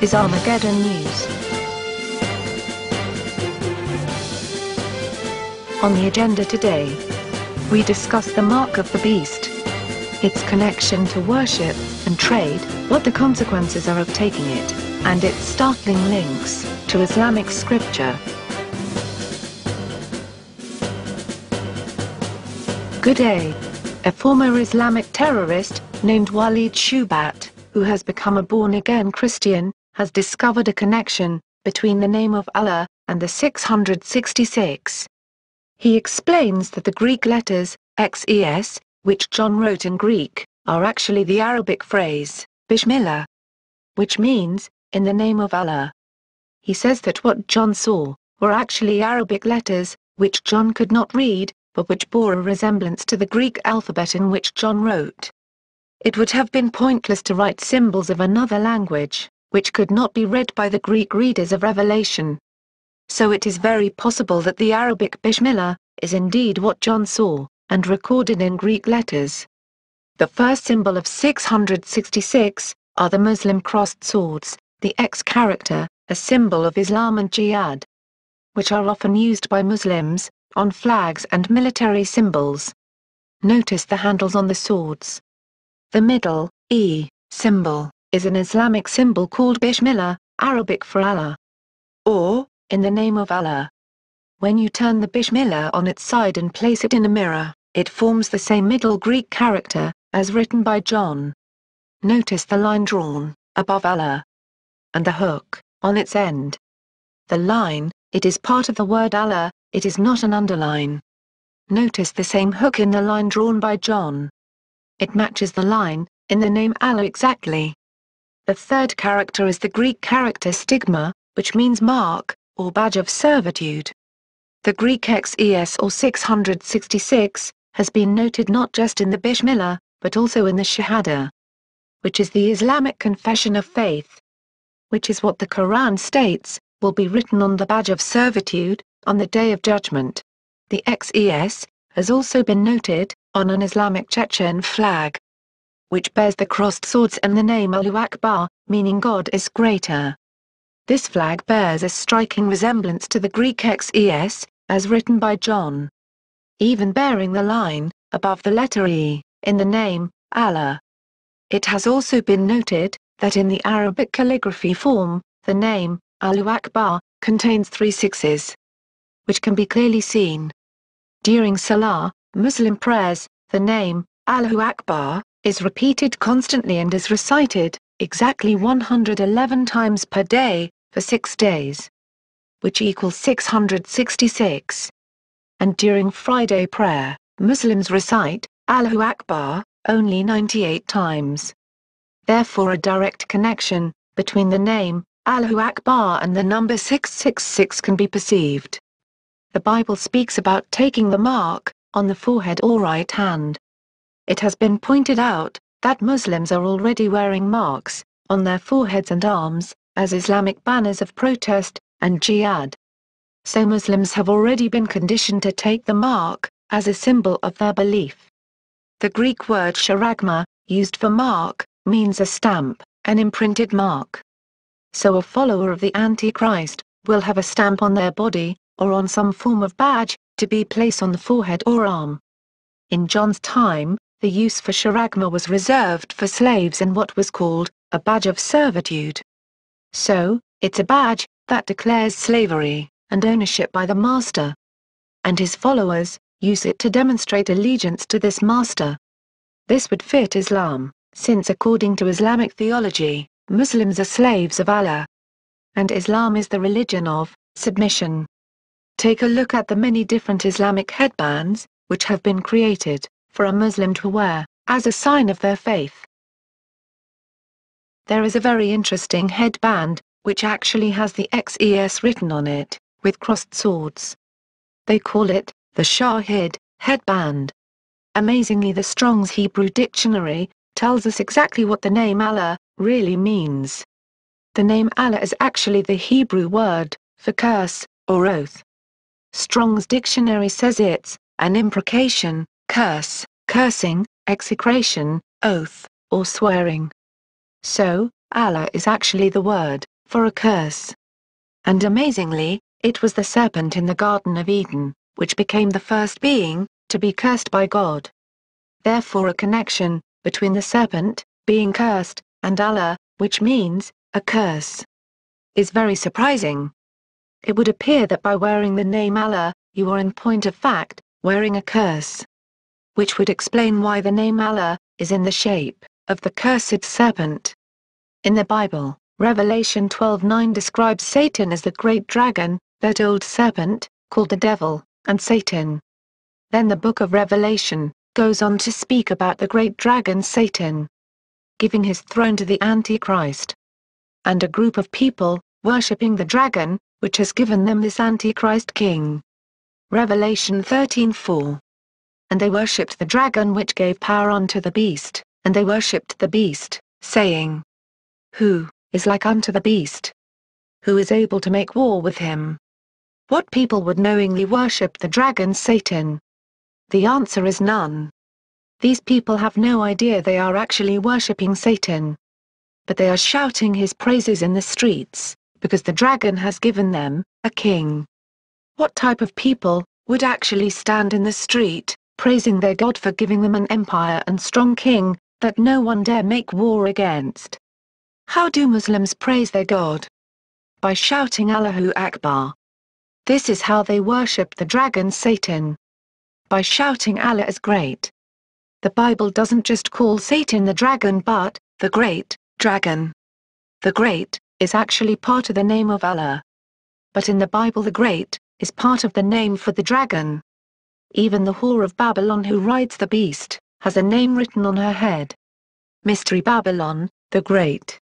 is Armageddon News. On the agenda today, we discuss the mark of the beast, its connection to worship and trade, what the consequences are of taking it, and its startling links to Islamic scripture. Good day. A former Islamic terrorist, named Walid Shubat, who has become a born-again Christian, has discovered a connection between the name of Allah and the 666. He explains that the Greek letters, XES, which John wrote in Greek, are actually the Arabic phrase, Bismillah, which means, in the name of Allah. He says that what John saw were actually Arabic letters, which John could not read, but which bore a resemblance to the Greek alphabet in which John wrote. It would have been pointless to write symbols of another language, which could not be read by the Greek readers of Revelation. So it is very possible that the Arabic Bismillah is indeed what John saw, and recorded in Greek letters. The first symbol of 666 are the Muslim crossed swords, the X character, a symbol of Islam and jihad, which are often used by Muslims on flags and military symbols. Notice the handles on the swords. The middle, E, symbol, is an Islamic symbol called Bismillah, Arabic for Allah, or, in the name of Allah. When you turn the Bismillah on its side and place it in a mirror, it forms the same middle Greek character, as written by John. Notice the line drawn, above Allah, and the hook, on its end. The line, it is part of the word Allah, it is not an underline. Notice the same hook in the line drawn by John. It matches the line, in the name Allah exactly. The third character is the Greek character stigma, which means mark, or badge of servitude. The Greek XES or 666, has been noted not just in the Bismillah, but also in the Shahada, which is the Islamic confession of faith, which is what the Quran states, will be written on the badge of servitude, on the Day of Judgment. The XES has also been noted on an Islamic Chechen flag, which bears the crossed swords and the name Allahu Akbar, meaning God is greater. This flag bears a striking resemblance to the Greek XES, as written by John, even bearing the line, above the letter E, in the name, Allah. It has also been noted that in the Arabic calligraphy form, the name, Allahu Akbar, contains 3 sixes, which can be clearly seen. During Salah, Muslim prayers, the name, Allahu Akbar, is repeated constantly and is recited, exactly 111 times per day, for 6 days, which equals 666. And during Friday prayer, Muslims recite, Allahu Akbar, only 98 times. Therefore a direct connection between the name, Allahu Akbar and the number 666 can be perceived. The Bible speaks about taking the mark, on the forehead or right hand. It has been pointed out, that Muslims are already wearing marks, on their foreheads and arms, as Islamic banners of protest, and jihad. So Muslims have already been conditioned to take the mark, as a symbol of their belief. The Greek word charagma, used for mark, means a stamp, an imprinted mark. So a follower of the Antichrist will have a stamp on their body, or on some form of badge, to be placed on the forehead or arm. In John's time, the use for charagma was reserved for slaves and what was called a badge of servitude. So, it's a badge that declares slavery and ownership by the master. And his followers use it to demonstrate allegiance to this master. This would fit Islam, since according to Islamic theology, Muslims are slaves of Allah, and Islam is the religion of submission. Take a look at the many different Islamic headbands, which have been created for a Muslim to wear, as a sign of their faith. There is a very interesting headband, which actually has the XES written on it, with crossed swords. They call it the Shahid headband. Amazingly, the Strong's Hebrew Dictionary tells us exactly what the name Allah really means. The name Allah is actually the Hebrew word for curse or oath. Strong's Dictionary says it's an imprecation, curse, cursing, execration, oath, or swearing. So, Allah is actually the word for a curse. And amazingly, it was the serpent in the Garden of Eden, which became the first being to be cursed by God. Therefore a connection between the serpent, being cursed, and Allah, which means a curse, is very surprising. It would appear that by wearing the name Allah, you are in point of fact, wearing a curse. Which would explain why the name Allah is in the shape of the cursed serpent. In the Bible, Revelation 12:9 describes Satan as the great dragon, that old serpent, called the devil, and Satan. Then the book of Revelation goes on to speak about the great dragon Satan, giving his throne to the Antichrist, and a group of people worshipping the dragon, which has given them this Antichrist king. Revelation 13:4. And they worshipped the dragon which gave power unto the beast, and they worshipped the beast, saying, Who is like unto the beast? Who is able to make war with him? What people would knowingly worship the dragon Satan? The answer is none. These people have no idea they are actually worshipping Satan. But they are shouting his praises in the streets, because the dragon has given them a king. What type of people would actually stand in the street, praising their God for giving them an empire and strong king, that no one dare make war against? How do Muslims praise their God? By shouting Allahu Akbar. This is how they worship the dragon Satan. By shouting Allah is great. The Bible doesn't just call Satan the dragon but, the great dragon. The great is actually part of the name of Allah. But in the Bible the great is part of the name for the dragon. Even the whore of Babylon who rides the beast, has a name written on her head. Mystery Babylon, the Great.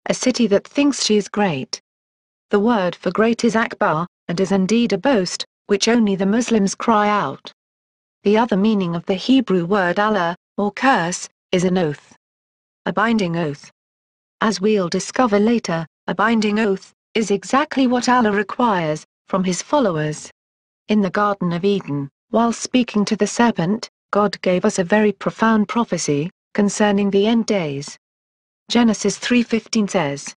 A city that thinks she is great. The word for great is Akbar, and is indeed a boast, which only the Muslims cry out. The other meaning of the Hebrew word Allah, or curse, is an oath. A binding oath. As we'll discover later, a binding oath is exactly what Allah requires from his followers. In the Garden of Eden, while speaking to the serpent, God gave us a very profound prophecy concerning the end days. Genesis 3:15 says,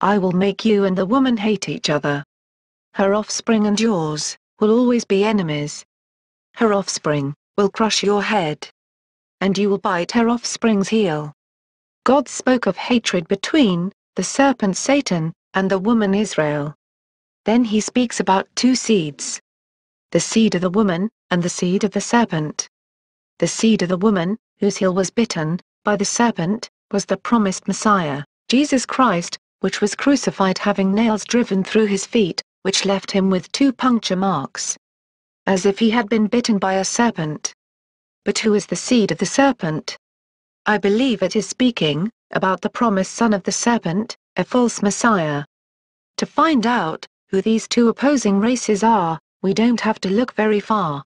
I will make you and the woman hate each other. Her offspring and yours will always be enemies. Her offspring will crush your head, and you will bite her offspring's heel. God spoke of hatred between the serpent Satan and the woman Israel. Then he speaks about two seeds. The seed of the woman, and the seed of the serpent. The seed of the woman, whose heel was bitten by the serpent, was the promised Messiah, Jesus Christ, which was crucified having nails driven through his feet, which left him with 2 puncture marks, as if he had been bitten by a serpent. But who is the seed of the serpent? I believe it is speaking about the promised son of the serpent, a false Messiah. To find out who these two opposing races are, we don't have to look very far.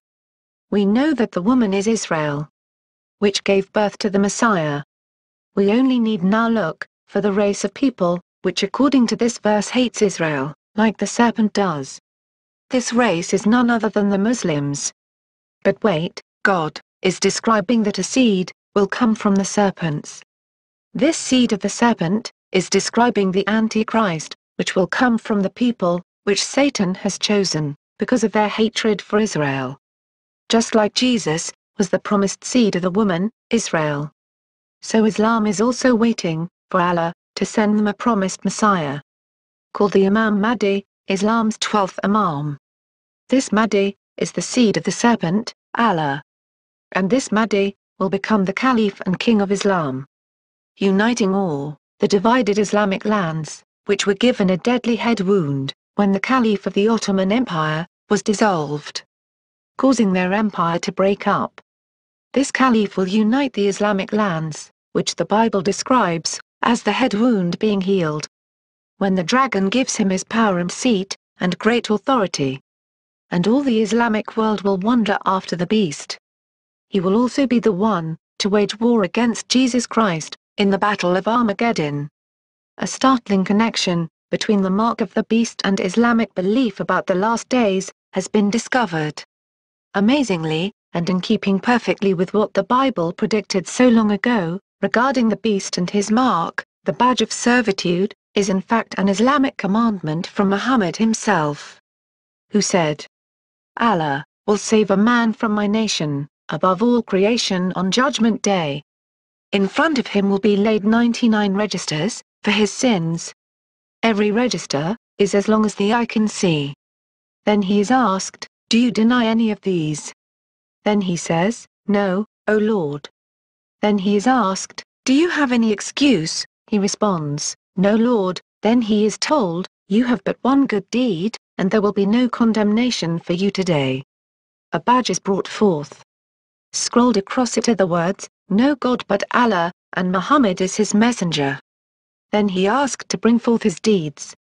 We know that the woman is Israel, which gave birth to the Messiah. We only need now look for the race of people, which according to this verse hates Israel, like the serpent does. This race is none other than the Muslims. But wait, God is describing that a seed will come from the serpents. This seed of the serpent is describing the Antichrist, which will come from the people, which Satan has chosen, because of their hatred for Israel. Just like Jesus was the promised seed of the woman, Israel. So Islam is also waiting for Allah to send them a promised Messiah, called the Imam Mahdi, Islam's 12th Imam. This Mahdi is the seed of the serpent, Allah. And this Mahdi will become the Caliph and King of Islam, uniting all the divided Islamic lands, which were given a deadly head wound when the Caliph of the Ottoman Empire was dissolved, causing their empire to break up. This Caliph will unite the Islamic lands, which the Bible describes as the head wound being healed, when the dragon gives him his power and seat, and great authority. And all the Islamic world will wander after the beast. He will also be the one to wage war against Jesus Christ in the Battle of Armageddon. A startling connection between the mark of the beast and Islamic belief about the last days has been discovered. Amazingly, and in keeping perfectly with what the Bible predicted so long ago, regarding the beast and his mark, the badge of servitude, is in fact an Islamic commandment from Muhammad himself, who said, Allah will save a man from my nation, above all creation on Judgment Day. In front of him will be laid 99 registers, for his sins. Every register is as long as the eye can see. Then he is asked, do you deny any of these? Then he says, no, O Lord. Then he is asked, do you have any excuse? He responds, no Lord. Then he is told, you have but one good deed, and there will be no condemnation for you today. A badge is brought forth. Scrolled across it are the words, no God but Allah, and Muhammad is his messenger. Then he asked to bring forth his deeds.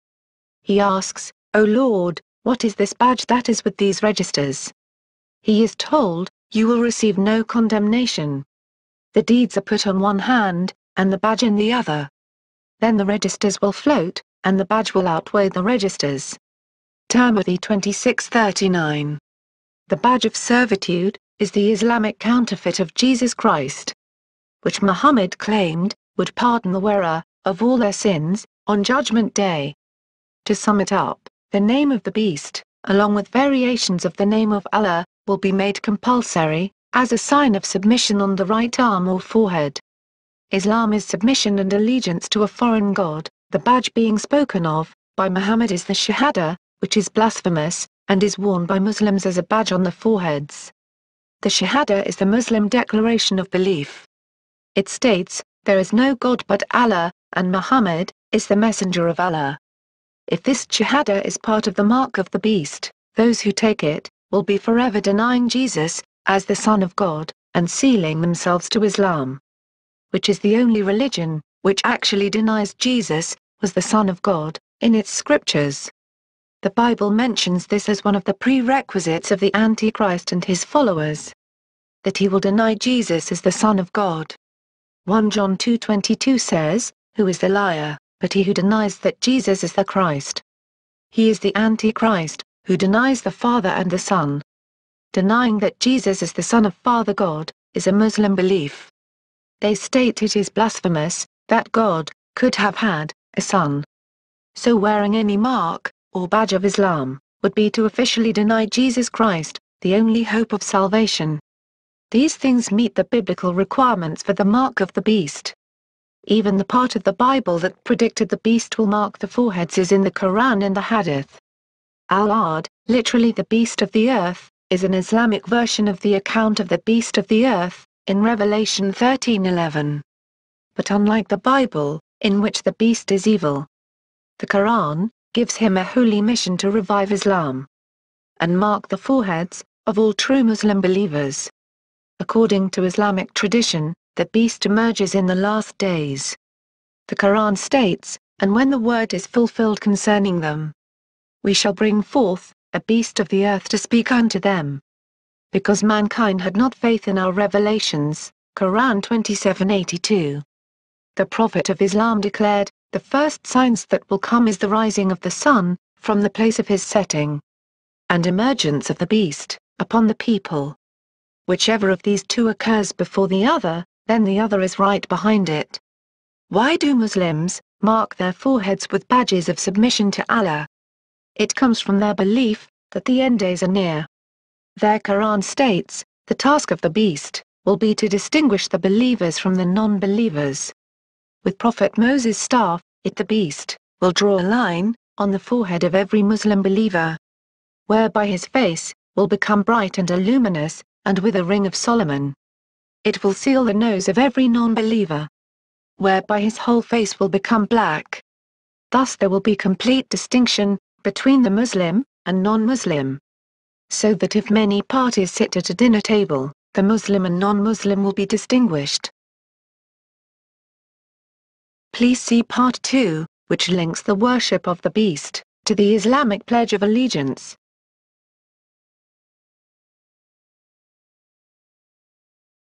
He asks, O Lord, what is this badge that is with these registers? He is told, you will receive no condemnation. The deeds are put on one hand, and the badge in the other. Then the registers will float, and the badge will outweigh the registers. Tirmidhi 26:39. The badge of servitude is the Islamic counterfeit of Jesus Christ, which Muhammad claimed would pardon the wearer of all their sins on Judgment Day. To sum it up, the name of the beast, along with variations of the name of Allah, will be made compulsory, as a sign of submission on the right arm or forehead. Islam is submission and allegiance to a foreign god. The badge being spoken of by Muhammad is the Shahada, which is blasphemous, and is worn by Muslims as a badge on the foreheads. The Shahada is the Muslim declaration of belief. It states, there is no God but Allah, and Muhammad is the messenger of Allah. If this Shahada is part of the mark of the beast, those who take it will be forever denying Jesus as the Son of God, and sealing themselves to Islam, which is the only religion which actually denies Jesus was the Son of God in its scriptures. The Bible mentions this as one of the prerequisites of the Antichrist and his followers, that he will deny Jesus as the Son of God. 1 John 2:22 says, who is the liar, but he who denies that Jesus is the Christ? He is the Antichrist, who denies the Father and the Son. Denying that Jesus is the Son of Father God is a Muslim belief. They state it is blasphemous that God could have had a son. So wearing any mark or badge of Islam would be to officially deny Jesus Christ, the only hope of salvation. These things meet the biblical requirements for the mark of the beast. Even the part of the Bible that predicted the beast will mark the foreheads is in the Quran and the Hadith. Al-Ard, literally the beast of the earth, is an Islamic version of the account of the beast of the earth, in Revelation 13:11. But unlike the Bible, in which the beast is evil, the Quran gives him a holy mission to revive Islam and mark the foreheads of all true Muslim believers. According to Islamic tradition, the beast emerges in the last days. The Quran states, and when the word is fulfilled concerning them, we shall bring forth a beast of the earth to speak unto them. Because mankind had not faith in our revelations, Quran 27:82. The Prophet of Islam declared, the first signs that will come is the rising of the sun, from the place of his setting, and emergence of the beast, upon the people. Whichever of these two occurs before the other, then the other is right behind it. Why do Muslims mark their foreheads with badges of submission to Allah? It comes from their belief that the end days are near. Their Quran states, the task of the beast will be to distinguish the believers from the non-believers. With Prophet Moses' staff, the beast will draw a line on the forehead of every Muslim believer, whereby his face will become bright and luminous, and with a ring of Solomon. It will seal the nose of every non-believer, whereby his whole face will become black. Thus there will be complete distinction between the Muslim and non-Muslim, so that if many parties sit at a dinner table, the Muslim and non-Muslim will be distinguished. Please see Part 2, which links the worship of the beast to the Islamic Pledge of Allegiance.